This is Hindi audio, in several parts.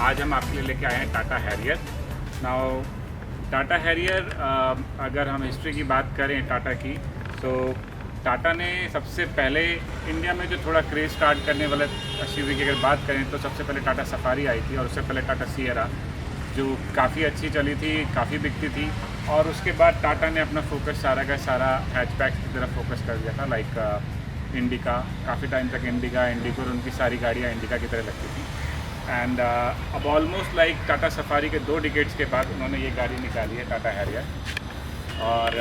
आज हम आपके लिए लेके आए हैं Tata Harrier. Now Tata Harrier, अगर हम हिस्ट्री की बात करें टाटा की, तो टाटा ने सबसे पहले इंडिया में जो थोड़ा क्रेज़ स्टार्ट करने वाला एसयूवी की अगर बात करें तो सबसे पहले टाटा सफारी आई थी और उससे पहले टाटा सियरा, जो काफ़ी अच्छी चली थी, काफ़ी बिकती थी। और उसके बाद टाटा ने अपना फोकस सारा का सारा हैचबैक की तरफ फोकस कर दिया था, लाइक इंडिका। काफ़ी टाइम तक इंडिका और उनकी सारी गाड़ियाँ इंडिका की तरह लगती थी। एंड अब ऑलमोस्ट लाइक टाटा सफारी के 2 डिकेड्स के बाद उन्होंने ये गाड़ी निकाली है, टाटा हैरियर। और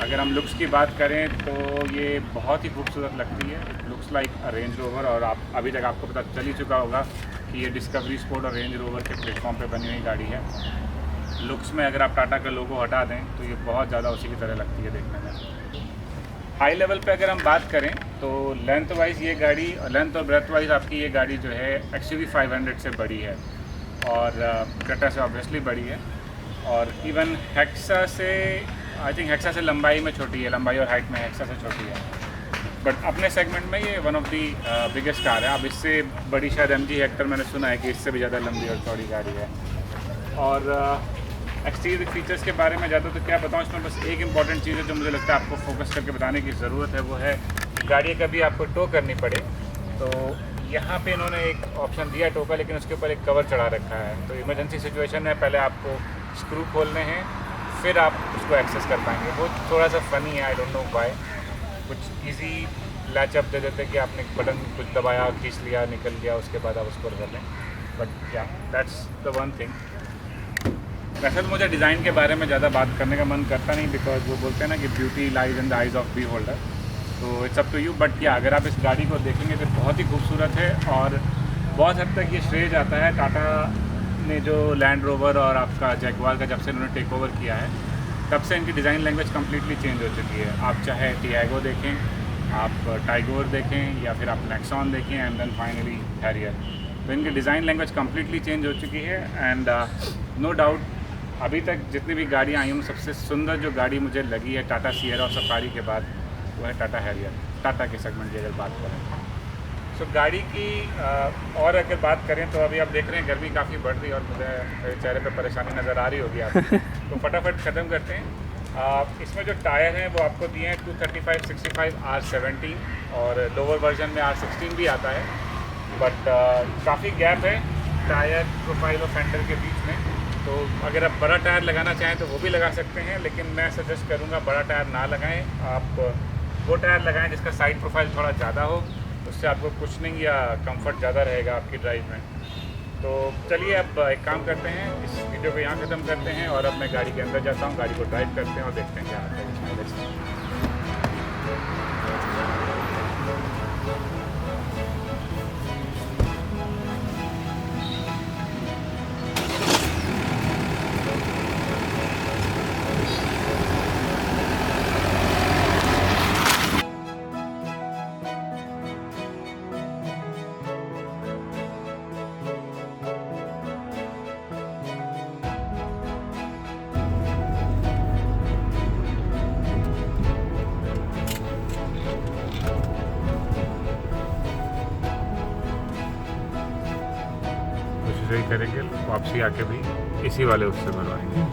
अगर हम लुक्स की बात करें तो ये बहुत ही खूबसूरत लगती है, लुक्स लाइक रेंज रोवर। और आप अभी तक आपको पता चल ही चुका होगा कि ये डिस्कवरी स्पोर्ट और रेंज रोवर के प्लेटफॉर्म पे बनी हुई गाड़ी है। लुक्स में अगर आप टाटा का लोगो हटा दें तो ये बहुत ज़्यादा उसी की तरह लगती है देखने में। हाई लेवल पे अगर हम बात करें तो लेंथ वाइज ये गाड़ी, लेंथ और ब्रेथ वाइज आपकी ये गाड़ी जो है XUV 500 से बड़ी है और क्रेटा से ऑब्वियसली बड़ी है। और इवन हेक्सा से, आई थिंक हेक्सा से लंबाई में छोटी है, लंबाई और हाइट में हेक्सा से छोटी है। बट अपने सेगमेंट में ये one of the biggest car है। अब इससे बड़ी शायद MG हेक्टर, मैंने सुना है कि इससे भी ज़्यादा लंबी और चौड़ी गाड़ी है। और एक्सटीरियर फीचर्स के बारे में ज़्यादा तो क्या बताऊँ, इसमें बस एक इंपॉर्टेंट चीज़ है जो मुझे लगता है आपको फोकस करके बताने की ज़रूरत है, वो है गाड़ी कभी आपको टो करनी पड़े तो यहाँ पे इन्होंने एक ऑप्शन दिया टो का, लेकिन उसके ऊपर एक कवर चढ़ा रखा है। तो इमरजेंसी सिचुएशन में पहले आपको स्क्रू खोलने हैं, फिर आप उसको एक्सेस कर पाएंगे। वो थोड़ा सा फ़नी है, आई डोंट नो व्हाई। कुछ ईजी लैचअप दे देते कि आपने बटन कुछ दबाया, खींच लिया, निकल गया, उसके बाद आप उसको कर लें। बट या दैट्स द वन थिंग। वैसे तो मुझे डिज़ाइन के बारे में ज़्यादा बात करने का मन करता नहीं, बिकॉज वो बोलते हैं ना कि beauty lies in the eyes of beholder. तो it's up to you. But क्या अगर आप इस गाड़ी को देखेंगे तो बहुत ही खूबसूरत है और बहुत हद तक ये श्रेय जाता है टाटा ने जो लैंड रोवर और आपका जैगवार का जब से उन्होंने टेक ओवर किया है तब से इनकी डिज़ाइन लैंग्वेज कम्प्लीटली चेंज हो चुकी है। आप चाहे टियागो देखें, आप टाइगोर देखें, या फिर आप नेक्सॉन देखें, एंड देन फाइनली हैरियर, तो इनकी डिज़ाइन लैंग्वेज कम्प्लीटली चेंज हो चुकी है। एंड नो डाउट अभी तक जितनी भी गाड़ियाँ आई हूँ, सबसे सुंदर जो गाड़ी मुझे लगी है टाटा सियरा और सफारी के बाद, वो है टाटा हैरियर, टाटा के सेगमेंट की अगर बात करें। सो गाड़ी की और अगर बात करें तो अभी आप देख रहे हैं गर्मी काफ़ी बढ़ रही है और मुझे मेरे चेहरे पे परेशानी नज़र आ रही होगी आपको। तो फटाफट ख़त्म करते हैं। इसमें जो टायर हैं वो आपको दिए हैं 235/65 R17 और लोअर वर्जन में R16 भी आता है। बट काफ़ी गैप है टायर प्रोफाइल और फेंडर के बीच में, तो अगर आप बड़ा टायर लगाना चाहें तो वो भी लगा सकते हैं, लेकिन मैं सजेस्ट करूँगा बड़ा टायर ना लगाएं। आप वो टायर लगाएं जिसका साइड प्रोफाइल थोड़ा ज़्यादा हो, उससे आपको कुशनिंग या कंफर्ट ज़्यादा रहेगा आपकी ड्राइव में। तो चलिए अब एक काम करते हैं, इस वीडियो को यहाँ ख़त्म करते हैं और अब मैं गाड़ी के अंदर जाता हूँ, गाड़ी को ड्राइव करते हैं और देखते हैं क्या आता है। कोशिश यही करेंगे वापसी आके भी इसी वाले उससे बनवाएंगे।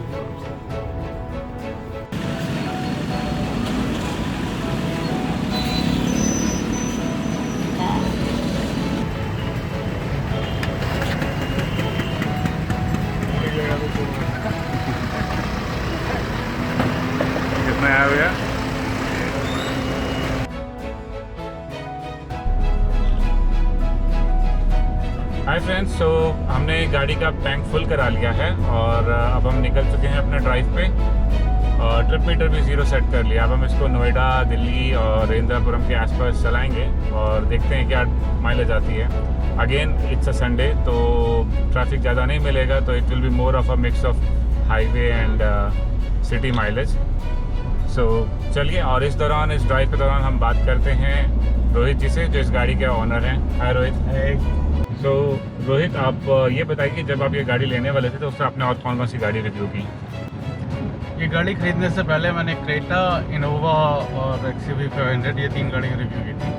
कितना आया भैया? हाय फ्रेंड्स, सो हमने गाड़ी का टैंक फुल करा लिया है और अब हम निकल चुके हैं अपने ड्राइव पे और ट्रिप मीटर भी 0 सेट कर लिया। अब हम इसको नोएडा, दिल्ली और इंदिरापुरम के आसपास चलाएंगे और देखते हैं क्या माइलेज आती है। अगेन इट्स अ संडे, तो ट्रैफिक ज़्यादा नहीं मिलेगा, तो it will be more of a mix of highway and city mileage. So चलिए, और इस ड्राइव के दौरान हम बात करते हैं रोहित जी से, जो इस गाड़ी के ऑनर हैं। हाय रोहित। सो रोहित, आप ये बताइए कि जब आप ये गाड़ी लेने वाले थे तो उससे आपने और कौन सी गाड़ी रिव्यू की? ये गाड़ी खरीदने से पहले मैंने क्रेटा, इनोवा और XUV 500 ये 3 गाड़ियाँ रिव्यू की थी।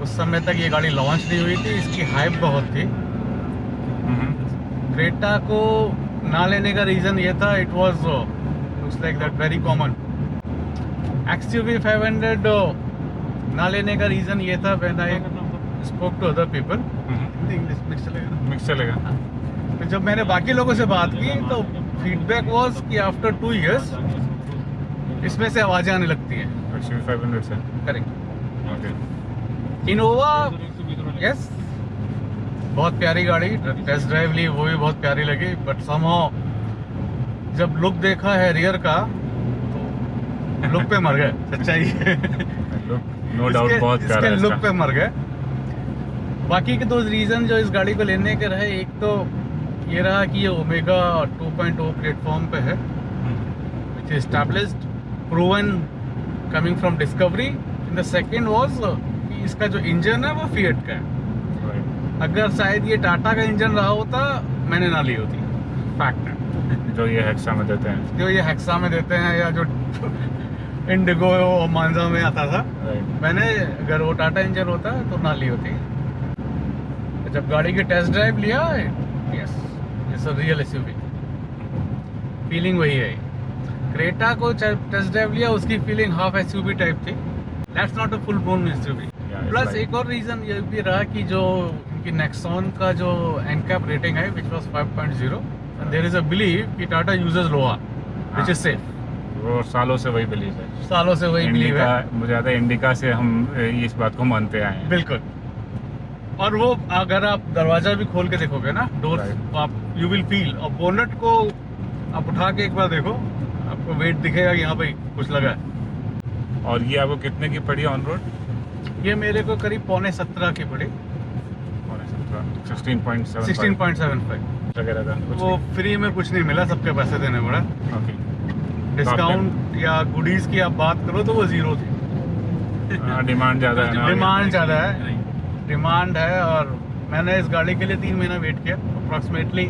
उस समय तक ये गाड़ी लॉन्च नहीं हुई थी, इसकी हाइप बहुत थी। क्रेटा को ना लेने का रीज़न ये था, it was looks like that very common. XUV 500 ना लेने का रीज़न ये था, when I spoke to other people. English mix चलेगा। तो जब मैंने बाकी लोगों से बात की तो फीडबैक वाज कि आफ्टर 2 इयर्स इसमें से आवाज़ें आने लगती हैं। XUV 500 से? करेक्ट। ओके। इनोवा, यस, बहुत प्यारी गाड़ी, टेस्ट ड्राइव ली, वो भी बहुत प्यारी लगी, बट समहाउ जब लुक देखा है रियर का तो लुक पे मर गए। सच्चाई है। नो डाउट बहुत प्यारा है इसके लुक इसका। पे मर गए। बाकी के 2 रीज़न जो इस गाड़ी को लेने के रहे, एक तो ये रहा कि ये ओमेगा 2.0 प्लेटफॉर्म पे है, which is established, proven, coming from discovery. The second was कि इसका जो इंजन है वो फिएट का है। अगर शायद ये टाटा का इंजन रहा होता मैंने ना ली होती। फैक्ट है। जो ये हेक्सा में देते हैं, जो ये हेक्सा में देते हैं, या जो इंडिगो और मांजा में आता था, मैंने अगर वो टाटा इंजन होता तो ना ली होती। जब गाड़ी की टेस्ट ड्राइव लिया, yes, it's a real SUV, feeling वही है। क्रेटा को टेस्ट ड्राइव लिया, उसकी फीलिंग हाफ SUV टाइप थी। That's not a full blown SUV। Plus एक और रीज़न ये भी रहा कि जो इनकी नेक्सॉन का जो NCAP रेटिंग है, which was 5.0, and there is a believe कि टाटा यूजेस लोहा, विच इज सेफ। वो सालों से वही बिलीव है। सालों से वही बिलीव है। मुझे याद है इंडिका से हम इस बात को मानते आए हैं। बिल्कुल। और वो अगर आप दरवाजा भी खोल के देखोगे ना, डोर, आप यू विल फील, और बोनट को आप उठा के एक बार देखो, आपको वेट दिखेगा कि यहाँ पे कुछ लगा है। और ये आपको कितने की पड़ी ऑन रोड? ये मेरे को करीब 17.5 की पड़ी। 16.75 वगैरह था कुछ वो फ्री में कुछ नहीं मिला, सबके पैसे देने पड़ा। ओके। डिस्काउंट या गुडीज की आप बात करो तो वो 0 थी। डिमांड ज़्यादा है ना? डिमांड ज़्यादा है, डिमांड है। और मैंने इस गाड़ी के लिए 3 महीना वेट किया अप्रॉक्सीमेटली।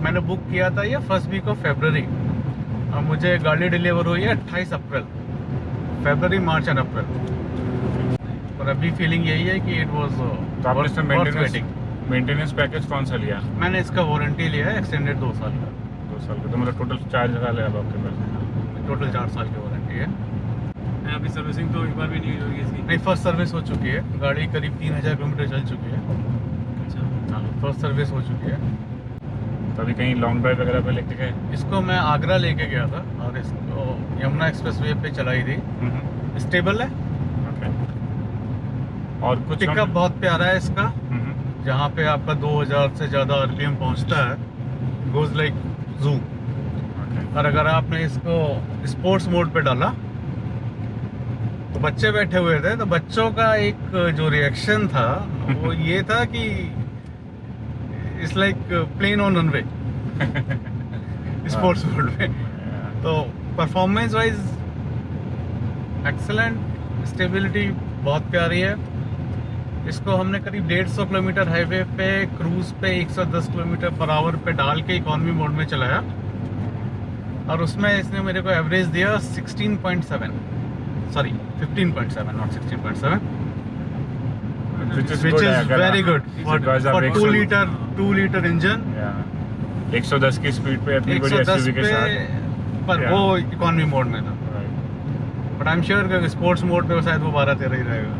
मैंने बुक किया था ये फर्स्ट वीक ऑफ फरवरी, और मुझे गाड़ी डिलीवर हुई है 28 अप्रैल। फरवरी, मार्च एंड अप्रैल। और अभी फीलिंग यही है कि इट वाज तो आपने इसमें मेंटेनेंस पैकेज कौन सा लिया? मैंने इसका वारंटी लिया है एक्सटेंडेड 2 साल का। 2 साल का, तो मतलब टोटल 4 साल है अब आपके पास? टोटल 4 साल की वारंटी है। अभी सर्विसिंग तो एक बार भी नहीं होगी इसकी? नहीं, फर्स्ट सर्विस हो चुकी है, गाड़ी करीब 3000 किलोमीटर चल चुकी है। अच्छा, फर्स्ट सर्विस हो चुकी है। तो अभी कहीं लॉन्ग ड्राइव वगैरह पे लेके गए? इसको मैं आगरा लेके गया था और इसको यमुना एक्सप्रेसवे पे चलाई थी। स्टेबल है। ओके। और कुछ पिकअप बहुत प्यारा है इसका, जहाँ पे आपका 2000 से ज़्यादा RPM पहुँचता है, गोज लाइक जू। और अगर आपने इसको स्पोर्ट्स मोड पे डाला, तो बच्चे बैठे हुए थे, तो बच्चों का एक जो रिएक्शन था वो ये था कि it's like plane on runway sports mode में। तो परफॉर्मेंस वाइज एक्सेलेंट, स्टेबिलिटी बहुत प्यारी है। इसको हमने करीब 150 किलोमीटर हाईवे पे, क्रूज पे 110 किलोमीटर पर आवर पे डाल के इकॉनमी मोड में चलाया, और उसमें इसने मेरे को एवरेज दिया 16.7, sorry 15.7, not 16.7, which is very good for 2 litre engine. 110 की स्पीड पे इतनी बड़ी SUV के साथ, पर वो इकॉनमी मोड में था। बट आई एम श्योर कि स्पोर्ट्स मोड पे शायद वो 12-13 ही रहेगा।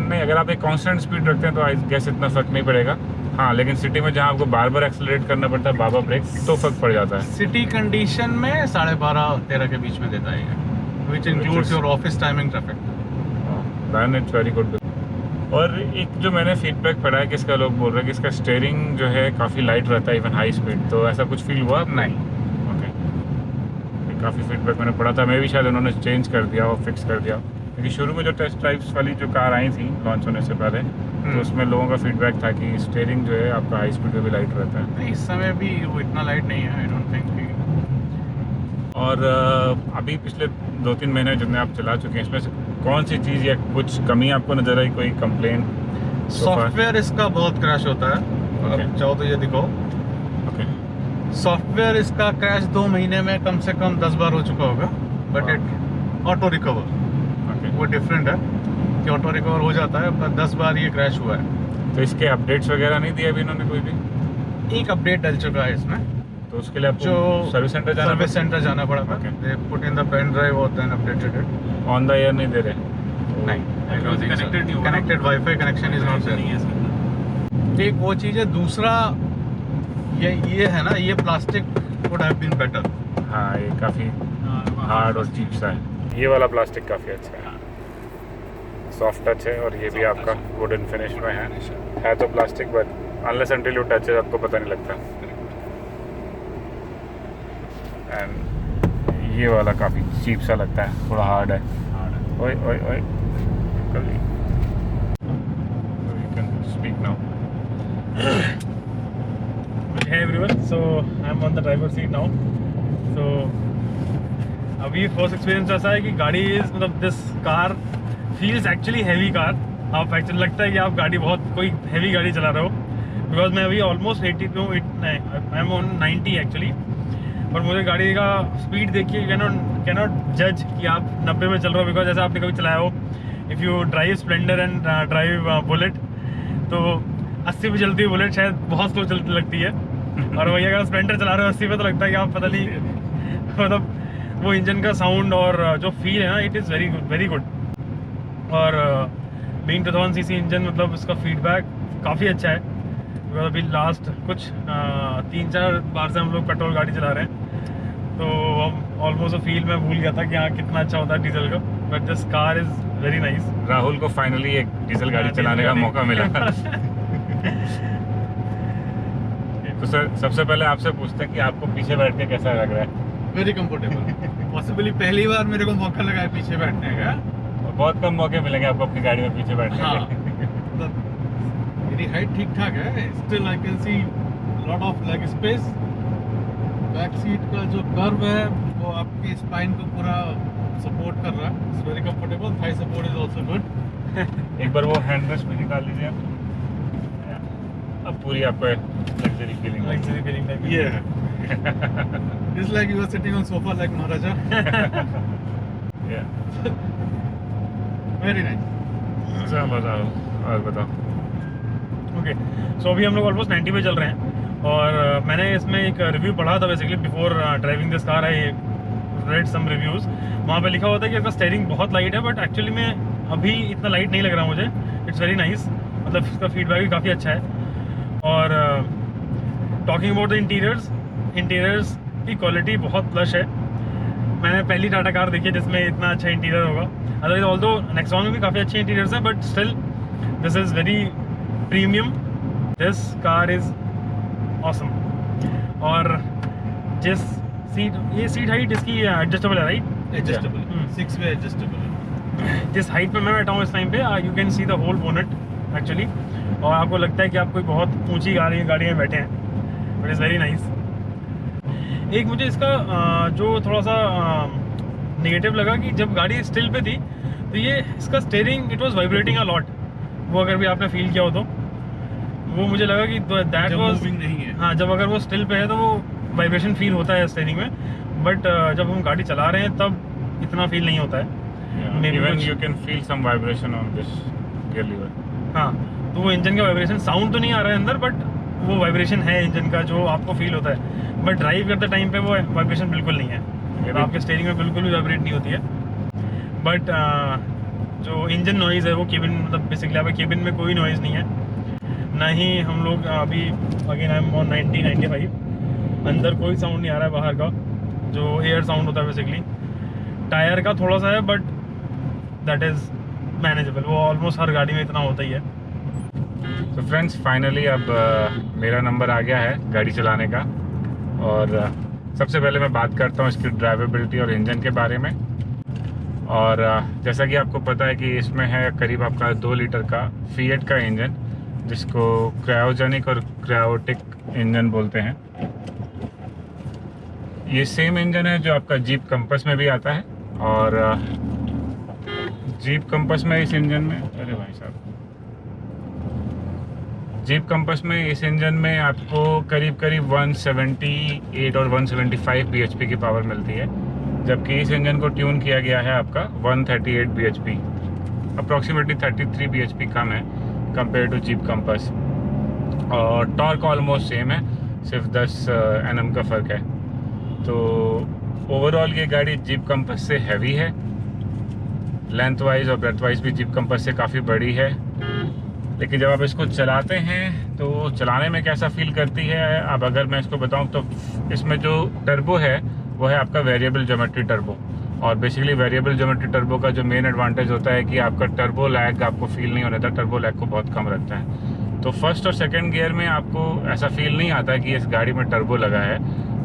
नहीं, अगर आप एक कांस्टेंट स्पीड रखते हैं तो आई गेस इतना फर्क नहीं पड़ेगा। हाँ, लेकिन सिटी में जहाँ आपको बार बार एक्सेलरेट करना पड़ता है, बाबा ब्रेक, तो फर्क पड़ जाता है। सिटी कंडीशन में 12.5-13 के बीच में देता है, which includes your office timing traffic. Then it's very good. और एक जो मैंने फीडबैक पढ़ा है कि इसका लोग बोल रहे हैं कि इसका स्टीयरिंग जो है काफ़ी लाइट रहता है इवन हाई स्पीड, तो ऐसा कुछ फील हुआ आपको? नहीं। ओके, काफ़ी फीडबैक मैंने पढ़ा था, मैं भी शायद उन्होंने चेंज कर दिया और फिक्स कर दिया, क्योंकि शुरू में जो टेस्ट ड्राइव्स वाली जो कार आई थी लॉन्च होने से पहले, तो उसमें लोगों का फीडबैक था कि स्टीयरिंग जो है आपका हाई स्पीड पे भी लाइट रहता है। नहीं, इस समय भी वो इतना लाइट नहीं है, आई डोंट थिंक। और अभी पिछले 2-3 महीने जितने आप चला चुके हैं, इसमें से कौन सी चीज़ या कुछ कमी आपको नजर आई, कोई कंप्लेन? सॉफ्टवेयर इसका बहुत क्रैश होता है, Okay. अब चाहो तो ये दिखाओ। ओके, सॉफ्टवेयर इसका क्रैश 2 महीने में कम से कम 10 बार हो चुका होगा, but Wow. It auto recover, okay. वो डिफरेंट है कि ऑटो रिकवर हो जाता है, पर 10 बार ये क्रैश हुआ है। तो इसके अपडेट्स वगैरह नहीं दिए अभी इन्होंने कोई भी? एक अपडेट डल चुका है इसमें, तो उसके लिए आपको जो सर्विस सेंटर जाना सर्विस सेंटर जाना पड़ा था। Okay. They put in the pen drive और then updated it. On the air नहीं दे रहे? नहीं, connected नहीं होगा। Connected wifi connection is not नहीं है इसके अंदर। देयर। एक वो चीज़ है, दूसरा ये है ना, ये plastic would have been better. हाँ, ये काफ़ी हार्ड और चीप सा है। ये वाला प्लास्टिक काफ़ी अच्छा है, सॉफ्ट टच है, और ये भी आपका वुडन फिनिश में है तो plastic, but unless until you touch है आपको पता नहीं लगता। एंड ये वाला काफ़ी चीप सा लगता है, थोड़ा हार्ड है। ओए ओए ओए, कभी you can speak now. Hey everyone, so I'm on the driver's seat now. So अभी फर्स्ट एक्सपीरियंस ऐसा है कि गाड़ी मतलब this car feels actually heavy car. आप एक्चुअली लगता है कि आप गाड़ी बहुत कोई हैवी गाड़ी चला रहे हो, बिकॉज मैं अभी almost 82 I am on 90 actually, पर मुझे गाड़ी का स्पीड देखिए कैनॉट जज कि आप 90 में चल रहे हो, बिकॉज जैसे आपने कभी चलाया हो, if you drive Splendor and drive bullet, तो 80 पे चलती हुई बुलेट शायद बहुत स्लो चलती लगती है, और वही अगर स्प्लेंडर चला रहे हो 80 पे, तो लगता है कि आप पता नहीं मतलब वो इंजन का साउंड और जो फील है ना, इट इज़ वेरी गुड। और बीइंग 2000 सीसी इंजन, मतलब उसका फीडबैक काफ़ी अच्छा है, बिकॉज अभी लास्ट कुछ 3-4 बार से हम लोग पेट्रोल गाड़ी चला रहे हैं, तो हम ऑलमोस्ट फील में भूल गया था कि हाँ कितना अच्छा होता है डीजल का, but this car is very nice. Rahul को फाइनली एक डीजल गाड़ी चलाने का मौका मिला। तो सर, सबसे पहले आपसे पूछते हैं कि आपको पीछे बैठ के कैसा लग रहा है? Very comfortable. पॉसिबली पहली बार मेरे को मौका लगा है पीछे बैठने का। और बहुत कम मौके मिलेंगे आपको अपनी गाड़ी में पीछे बैठने हाँ, के। मतलब मेरी हाइट ठीक ठाक है, still I can see lot of leg space. Back seat का जो कर्व है वो आपकी स्पाइन को पूरा सपोर्ट कर रहा है, it's very comfortable. Thai support is also good. एक बार वो हैंड रेस्ट भी निकाल लीजिए आप। अब पूरी आपको लग्जरी फीलिंग टाइप ये है, it's like you are sitting on sofa like maharaja. Very nice. चलो बताओ, और बताओ। ओके, सो अभी हम लोग ऑलमोस्ट 90 पे चल रहे हैं, और मैंने इसमें एक रिव्यू पढ़ा था basically before driving this car. I read some reviews, वहाँ पे लिखा होता है कि इसका स्टीयरिंग बहुत लाइट है, बट एक्चुअली में अभी इतना लाइट नहीं लग रहा मुझे। इट्स वेरी नाइस, मतलब इसका फीडबैक भी काफ़ी अच्छा है। और टॉकिंग अबाउट द इंटीरियर्स की क्वालिटी बहुत प्लस है। मैंने पहली टाटा कार देखी है जिसमें इतना अच्छा इंटीरियर होगा। अदरवाइज ऑल्दो नेक्सॉन में भी काफ़ी अच्छे इंटीरियर्स हैं, but still this is very premium. This car is awesome. और जिस ये सीट हाइट इसकी एडजस्टेबल है, राइट? एडजस्टेबल, 6 वे एडजस्टेबल है। जिस हाइट पे मैं बैठा हूँ इस टाइम पे, you can see the whole bonnet actually, और आपको लगता है कि आप कोई बहुत ऊंची गाड़ी में बैठे हैं, बट इज़ वेरी नाइस। एक मुझे इसका जो थोड़ा सा नेगेटिव लगा कि जब गाड़ी स्टिल पे थी, तो ये इसका steering it was vibrating a lot. वो अगर भी आपने फील किया हो तो वो मुझे लगा कि दैट वाज मूविंग नहीं है। हाँ, जब अगर वो स्टिल पे है तो वो वाइब्रेशन फील होता है स्टीयरिंग में, बट जब हम गाड़ी चला रहे हैं तब इतना फील नहीं होता है। Maybe इवन कुछ- you can feel some vibration on this gear lever. हाँ, तो वो इंजन का वाइब्रेशन साउंड तो नहीं आ रहा है अंदर, बट वो वाइब्रेशन है इंजन का जो आपको फील होता है। बट ड्राइव करते टाइम पे वो वाइब्रेशन बिल्कुल नहीं है, तो आपके स्टीयरिंग में बिल्कुल भी वाइब्रेट नहीं होती है। बट जो इंजन नॉइज़ है वो केबिन, मतलब बेसिकली आपके केबिन में कोई नॉइज़ नहीं है, ना ही हम लोग अभी अगेन आई एम ऑन 90-95, अंदर कोई साउंड नहीं आ रहा है बाहर का, जो एयर साउंड होता है बेसिकली। टायर का थोड़ा सा है, बट दैट इज़ मैनेजेबल, वो ऑलमोस्ट हर गाड़ी में इतना होता ही है। तो फ्रेंड्स फाइनली अब मेरा नंबर आ गया है गाड़ी चलाने का, और सबसे पहले मैं बात करता हूँ इसकी ड्राइवेबिलिटी और इंजन के बारे में। और जैसा कि आपको पता है कि इसमें है करीब आपका 2 लीटर का फिएट का इंजन, जिसको क्रायोजेनिक और क्रायोटिक इंजन बोलते हैं। ये सेम इंजन है जो आपका जीप कंपस में भी आता है, और जीप कंपस में इस इंजन में, अरे भाई साहब, जीप कंपस में इस इंजन में आपको करीब करीब 178 और 175 bhp की पावर मिलती है, जबकि इस इंजन को ट्यून किया गया है आपका 138 bhp, अप्रॉक्सीमेटली 33 bhp कम है कंपेयर टू जीप कंपस। और टॉर्क ऑलमोस्ट सेम है, सिर्फ 10 Nm का फ़र्क है। तो ओवरऑल ये गाड़ी जीप कंपस से हैवी है, लेंथ वाइज और ब्रेथ वाइज भी जीप कंपस से काफ़ी बड़ी है। लेकिन जब आप इसको चलाते हैं तो चलाने में कैसा फील करती है, अब अगर मैं इसको बताऊं तो इसमें जो टर्बो है वो है आपका वेरिएबल ज्योमेट्री टर्बो। और बेसिकली वेरिएबल ज्योमेट्री टर्बो का जो मेन एडवांटेज होता है कि आपका टर्बो लैग आपको फील नहीं होने देता, टर्बो लैग को बहुत कम रखता है। तो फर्स्ट और सेकंड गियर में आपको ऐसा फील नहीं आता कि इस गाड़ी में टर्बो लगा है,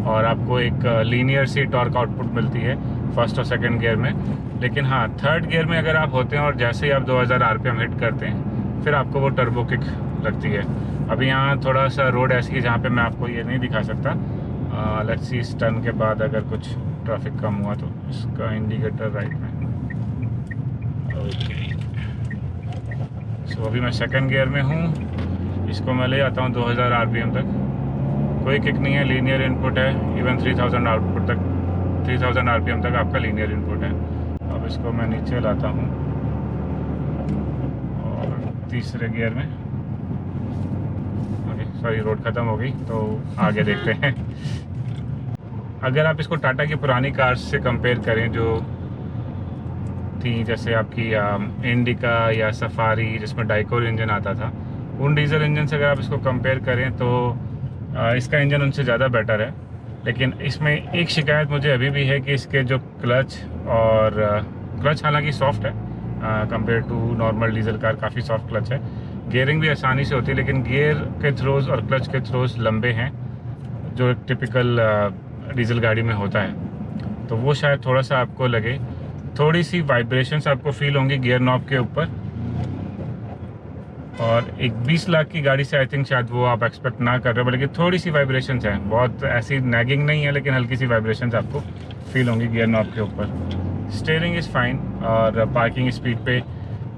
और आपको एक लीनियर सी टॉर्क आउटपुट मिलती है फर्स्ट और सेकंड गियर में। लेकिन हाँ, थर्ड गियर में अगर आप होते हैं और जैसे ही आप 2000 RPM हिट करते हैं, फिर आपको वो टर्बो किक लगती है। अभी यहाँ थोड़ा सा रोड ऐसी है जहाँ पे मैं आपको ये नहीं दिखा सकता। लेट्स सी इस टर्न के बाद अगर कुछ ट्रैफिक कम हुआ तो इसका इंडिकेटर राइट में, ओके। सो अभी मैं सेकंड गियर में हूँ, इसको मैं ले आता हूँ 2000 RPM तक। कोई किक नहीं है, लीनियर इनपुट है, इवन 3000 आउटपुट तक, 3000 RPM तक आपका लीनियर इनपुट है। अब इसको मैं नीचे लाता हूँ और तीसरे गियर में, ओके सॉरी रोड ख़त्म हो गई, तो आगे देखते हैं। अगर आप इसको टाटा की पुरानी कार्स से कंपेयर करें जो थी, जैसे आपकी इंडिका या सफारी जिसमें डाइकोर इंजन आता था, उन डीजल इंजन से अगर आप इसको कंपेयर करें तो इसका इंजन उनसे ज़्यादा बेटर है। लेकिन इसमें एक शिकायत मुझे अभी भी है कि इसके जो क्लच और क्लच हालांकि सॉफ्ट है compare to normal diesel car, काफ़ी सॉफ्ट क्लच है। गियरिंग भी आसानी से होती है, लेकिन गियर के थ्रोज और क्लच के थ्रोज लंबे हैं, जो एक टिपिकल डीजल गाड़ी में होता है। तो वो शायद थोड़ा सा आपको लगे, थोड़ी सी वाइब्रेशंस आपको फील होंगी गियर नॉब के ऊपर। और एक 20 लाख की गाड़ी से आई थिंक शायद वो आप एक्सपेक्ट ना कर रहे हो, लेकिन थोड़ी सी वाइब्रेशंस हैं, बहुत ऐसी नैगिंग नहीं है, लेकिन हल्की सी वाइब्रेशंस आपको फील होंगी गियर नॉब के ऊपर। स्टीयरिंग इज़ फाइन, और पार्किंग स्पीड पे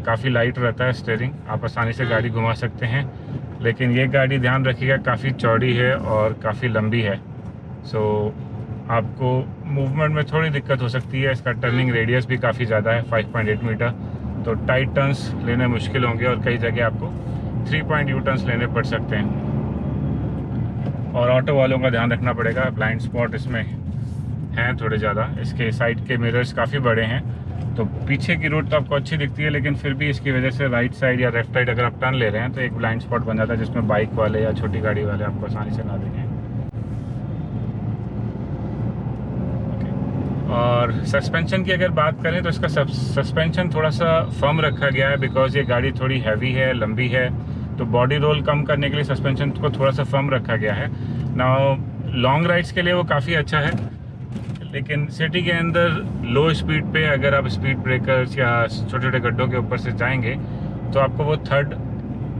काफ़ी लाइट रहता है स्टीयरिंग, आप आसानी से गाड़ी घुमा सकते हैं। लेकिन ये गाड़ी ध्यान रखिएगा काफ़ी चौड़ी है और काफ़ी लंबी है, सो आपको मूवमेंट में थोड़ी दिक्कत हो सकती है। इसका टर्निंग रेडियस भी काफ़ी ज़्यादा है, 5.8 मीटर, तो टाइट टर्न्स लेने मुश्किल होंगे और कई जगह आपको 3 पॉइंट यू टर्न्स लेने पड़ सकते हैं। और ऑटो वालों का ध्यान रखना पड़ेगा, ब्लाइंड स्पॉट इसमें हैं थोड़े ज़्यादा। इसके साइड के मिरर्स काफ़ी बड़े हैं, तो पीछे की रूट तो आपको अच्छी दिखती है, लेकिन फिर भी इसकी वजह से राइट साइड या लेफ्ट साइड अगर आप टर्न ले रहे हैं तो एक ब्लाइंड स्पॉट बन जाता है, जिसमें बाइक वाले या छोटी गाड़ी वाले आपको आसानी से ना देखें। और सस्पेंशन की अगर बात करें तो इसका सस्पेंशन थोड़ा सा फर्म रखा गया है, बिकॉज ये गाड़ी थोड़ी हैवी है, लंबी है, तो बॉडी रोल कम करने के लिए सस्पेंशन को थोड़ा सा फर्म रखा गया है। नाउ लॉन्ग राइड्स के लिए वो काफ़ी अच्छा है, लेकिन सिटी के अंदर लो स्पीड पे अगर आप स्पीड ब्रेकर्स या छोटे छोटे गड्ढों के ऊपर से जाएंगे तो आपको वो थर्ड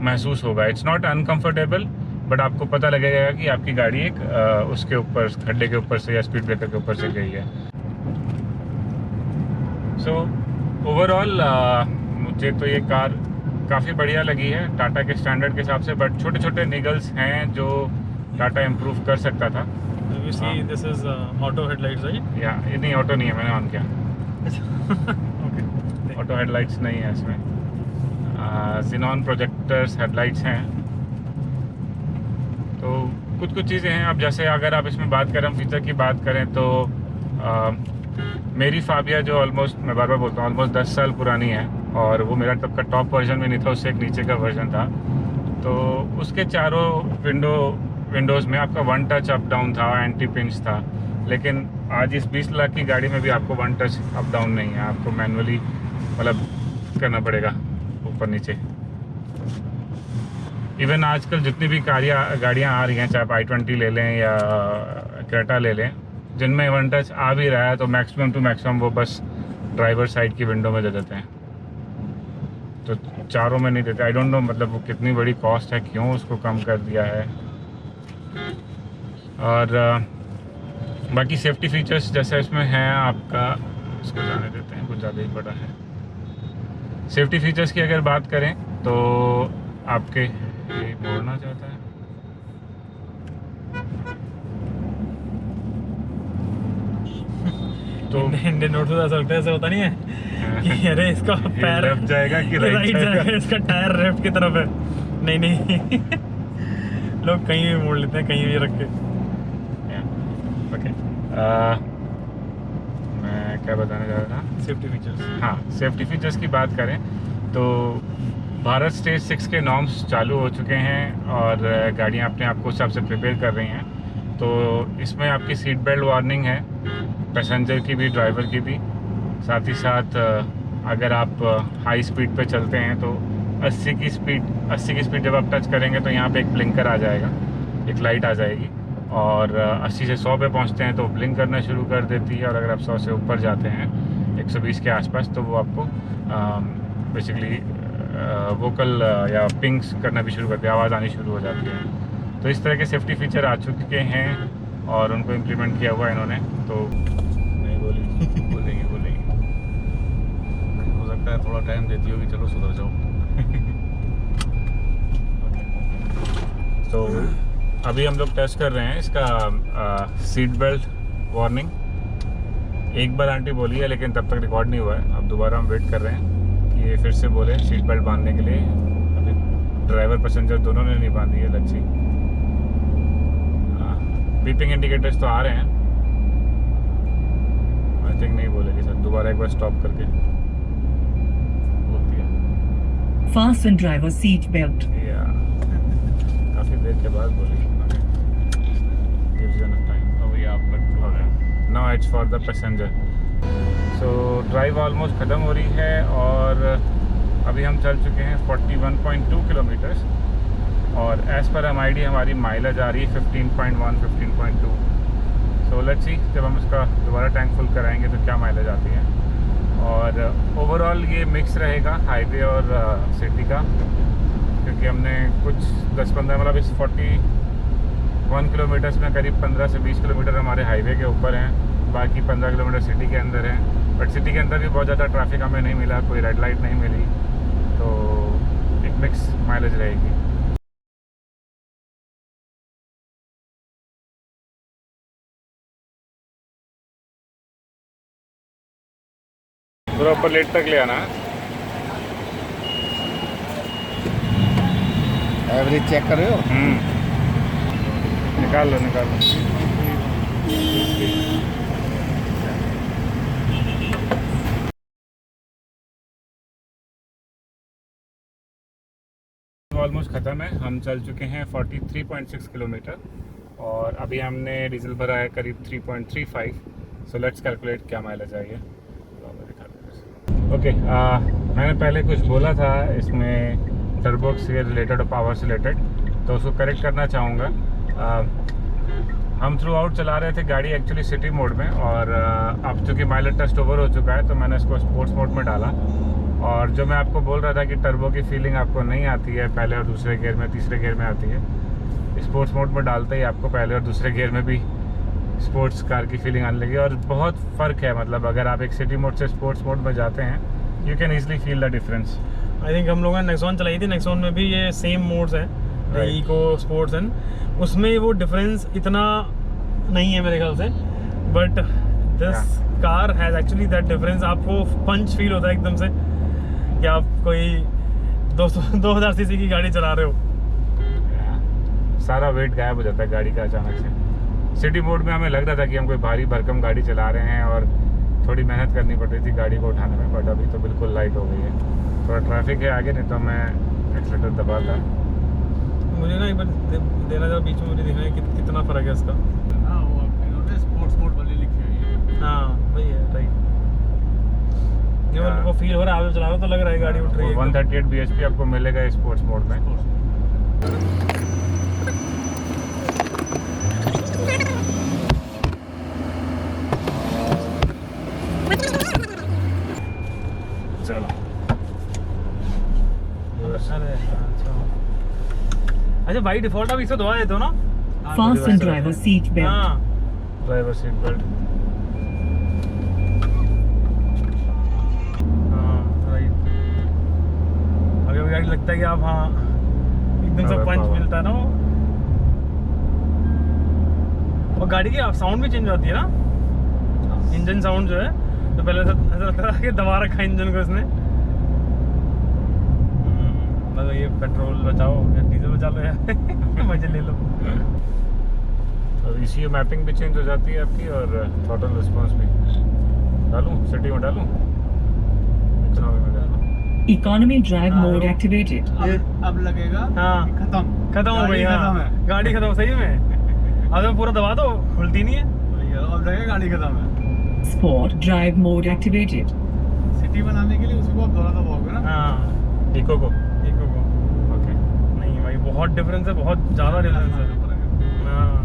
महसूस होगा। इट्स नॉट अनकम्फर्टेबल, बट आपको पता लगेगा कि आपकी गाड़ी एक उसके ऊपर, खड्डे के ऊपर से या स्पीड ब्रेकर के ऊपर से गई है। सो ओवरऑल मुझे तो ये कार काफ़ी बढ़िया लगी है टाटा के स्टैंडर्ड के हिसाब से, बट छोटे छोटे निगल्स हैं जो टाटा इम्प्रूव कर सकता था। You see, this is auto headlights, right? या ये नहीं, ऑटो नहीं है, मैंने ऑन किया। Okay. ऑटो हेडलाइट्स नहीं है इसमें, ज़ीनॉन प्रोजेक्टर्स हेडलाइट्स हैं। तो कुछ कुछ चीज़ें हैं। अब जैसे अगर आप इसमें बात करें, फीचर की बात करें तो मेरी फाबिया जो ऑलमोस्ट, मैं बार बार बोलता हूँ, ऑलमोस्ट 10 साल पुरानी है, और वो मेरा तब का टॉप वर्जन भी नहीं था, उससे एक नीचे का वर्जन था। तो उसके चारों विंडोज़ में आपका 1 टच अप डाउन था, एंटी पिंच था। लेकिन आज इस 20 लाख की गाड़ी में भी आपको 1 टच अप डाउन नहीं है, आपको मैनुअली, मतलब करना पड़ेगा ऊपर नीचे। इवन आजकल जितनी भी गाड़ियाँ आ रही हैं, चाहे आप i20 ले लें या क्रेटा ले लें, जिनमें वन टच आ भी रहा है तो मैक्सिमम टू मैक्सिमम वो बस ड्राइवर साइड की विंडो में दे देते हैं, तो चारों में नहीं देते। आई डोंट नो मतलब वो कितनी बड़ी कॉस्ट है, क्यों उसको कम कर दिया है। और बाकी सेफ्टी फीचर्स जैसे इसमें हैं आपका, इसको जाने देते हैं, कुछ ज़्यादा ही बड़ा है। सेफ्टी फीचर्स की अगर बात करें तो आपके ये मोड़ना चाहता है, तो इंडियन रोड पे ऐसा लगता है, ऐसा होता नहीं है कि अरे इसका पैर लेफ्ट जाएगा कि राइट जाएगा, इसका टायर लेफ्ट की तरफ है। नहीं नहीं लोग कहीं भी मोड़ लेते हैं, कहीं भी रख के। ओके, मैं क्या बताने जा रहा था? Safety features. हाँ, सेफ्टी फीचर्स की बात करें तो भारत स्टेज 6 के नॉर्म्स चालू हो चुके हैं और गाड़ियाँ अपने आप को उस हिसाब से प्रिपेयर कर रही हैं। तो इसमें आपकी सीट बेल्ट वार्निंग है, पैसेंजर की भी, ड्राइवर की भी। साथ ही साथ अगर आप हाई स्पीड पे चलते हैं तो 80 की स्पीड जब आप टच करेंगे तो यहाँ पे एक ब्लिंकर आ जाएगा, एक लाइट आ जाएगी, और 80 से 100 पे पहुँचते हैं तो ब्लिंक करना शुरू कर देती है। और अगर आप 100 से ऊपर जाते हैं 120 के आसपास तो वो आपको बेसिकली वोकल या पिंग्स करना भी शुरू करती है, आवाज़ आनी शुरू हो जाती है। तो इस तरह के सेफ्टी फीचर आ चुके हैं और उनको इम्प्लीमेंट किया हुआ है इन्होंने। तो नहीं बोलेगी हो सकता है थोड़ा टाइम देती होगी, चलो सुधर जाओ। तो अभी हम लोग टेस्ट कर रहे हैं इसका सीट बेल्ट वार्निंग। एक बार आंटी बोली है लेकिन तब तक रिकॉर्ड नहीं हुआ है, अब दोबारा हम वेट कर रहे हैं कि ये फिर से बोले सीट बेल्ट बांधने के लिए। अभी ड्राइवर पैसेंजर दोनों ने नहीं बांधी है लच्छी। बीपिंग इंडिकेटर्स तो आ रहे हैं, आई थिंक नहीं बोलेगी सर, दोबारा एक बार स्टॉप करके बोलती है Fasten driver seat belt. या काफ़ी देर के बाद बोलेगी। Gives you enough time. अब ये आपका टूर है। Now it's for the passenger. So drive almost ख़त्म हो रही है और अभी हम चल चुके हैं 41.2 किलोमीटर्स और एज़ पर MID हमारी माइलेज आ रही है 15.1 15.2। सो लेट्स सी जब हम इसका दोबारा टैंक फुल कराएंगे तो क्या माइलेज आती है। और ओवरऑल ये मिक्स रहेगा हाईवे और सिटी का, क्योंकि हमने कुछ 10-15 मतलब इस 41 किलोमीटर्स में करीब 15 से 20 किलोमीटर हमारे हाईवे के ऊपर हैं, बाकी 15 किलोमीटर सिटी के अंदर हैं। बट सिटी के अंदर भी बहुत ज़्यादा ट्रैफिक हमें नहीं मिला, कोई रेड लाइट नहीं मिली, तो एक मिक्स माइलेज रहेगी। पूरा ऊपर लेट तक ले आना है। एवरेज चेक कर रहे हो? निकाल लो ऑलमोस्ट ख़त्म है। हम चल चुके हैं 43.6 किलोमीटर और अभी हमने डीजल भरा है करीब 3.35। सो लेट्स कैलकुलेट क्या माइलेज आएगा। ओके, मैंने पहले कुछ बोला था इसमें टर्बो से रिलेटेड और पावर से रिलेटेड, तो उसको करेक्ट करना चाहूँगा। हम थ्रू आउट चला रहे थे गाड़ी एक्चुअली सिटी मोड में, और अब चूँकि माइलेज टेस्ट ओवर हो चुका है तो मैंने इसको स्पोर्ट्स मोड में डाला। और जो मैं आपको बोल रहा था कि टर्बो की फीलिंग आपको नहीं आती है पहले और दूसरे गियर में, तीसरे गियर में आती है, स्पोर्ट्स मोड में डालते ही आपको पहले और दूसरे गियर में भी स्पोर्ट्स कार की फीलिंग आने लगी। और बहुत फ़र्क है, मतलब अगर आप एक सिटी मोड से स्पोर्ट्स मोड में जाते हैं you can easily feel the difference. I think हम लोगों ने नेक्सॉन चलाई थी, नेक्सॉन में भी ये सेम मोड्स हैं, इको, स्पोर्ट्स एंड उसमें वो डिफरेंस इतना नहीं है मेरे ख्याल से, but this car has actually that difference. आपको पंच फील होता है एकदम से कि आप कोई 2000 सीसी की गाड़ी चला रहे हो। सारा वेट गायब हो जाता है गाड़ी का अचानक से। सिटी मोड में हमें लग रहा था कि हम कोई भारी भरकम गाड़ी चला रहे हैं और थोड़ी मेहनत करनी पड़ रही थी गाड़ी को उठाने में, बट अभी तो बिल्कुल लाइट हो गई है। थोड़ा ट्रैफिक है आगे, नहीं तो मैं एक्सीलेटर दबाता। मुझे ना एक बार देना जरा बीच में, मुझे देखना है कितना फ़र्क है इसका। हाँ, वो इन्होंने स्पोर्ट्स मोड वाली लिखी हुई है। हाँ वही है, राइट। ये हाँ। वो फील हो रहा है, आप चला रहे हो तो लग रहा है गाड़ी उठ रही है। 138 bhp आपको मिलेगा स्पोर्ट्स मोड में। चलो अरे अच्छा भाई डिफॉल्ट आप इसको दबा देते हो ना? Fasten driver seat belt. हाँ ड्राइवर सीट बेल्ट। हाँ राइट। अगर गाड़ी लगता है कि आप हाँ एकदम से अरे पंच बाबा। मिलता है ना वो। और गाड़ी की साउंड भी चेंज होती है ना, इंजन साउंड जो है। तो पहले ऐसा लगता था कि दबा रखा इंजन को इसने। मतलब ये पेट्रोल बचाओ या डीजल बचा लो यार मजे ले लो। और ECU मैपिंग भी चेंज हो जाती है आपकी और थ्रॉटल रिस्पांस भी। डालूं सिटी में, डालूं इकोनॉमी में, डालूं Economy drive हाँ, mode वो- activated. अब लगेगा हाँ कि खत्म हो गई। गाड़ी खत्म हाँ है। गाड़ी खत्म सही में। अब तो पूरा दबा दो खुलती नहीं है। अब लगेगा गाड़ी खत्म है। Sport drive mode activated. City बनाने के लिए उसको आप दोहरा दबाओगे ना। हाँ इको को। इको को ओके। नहीं भाई बहुत डिफरेंस है, बहुत ज़्यादा डिफरेंस है। हाँ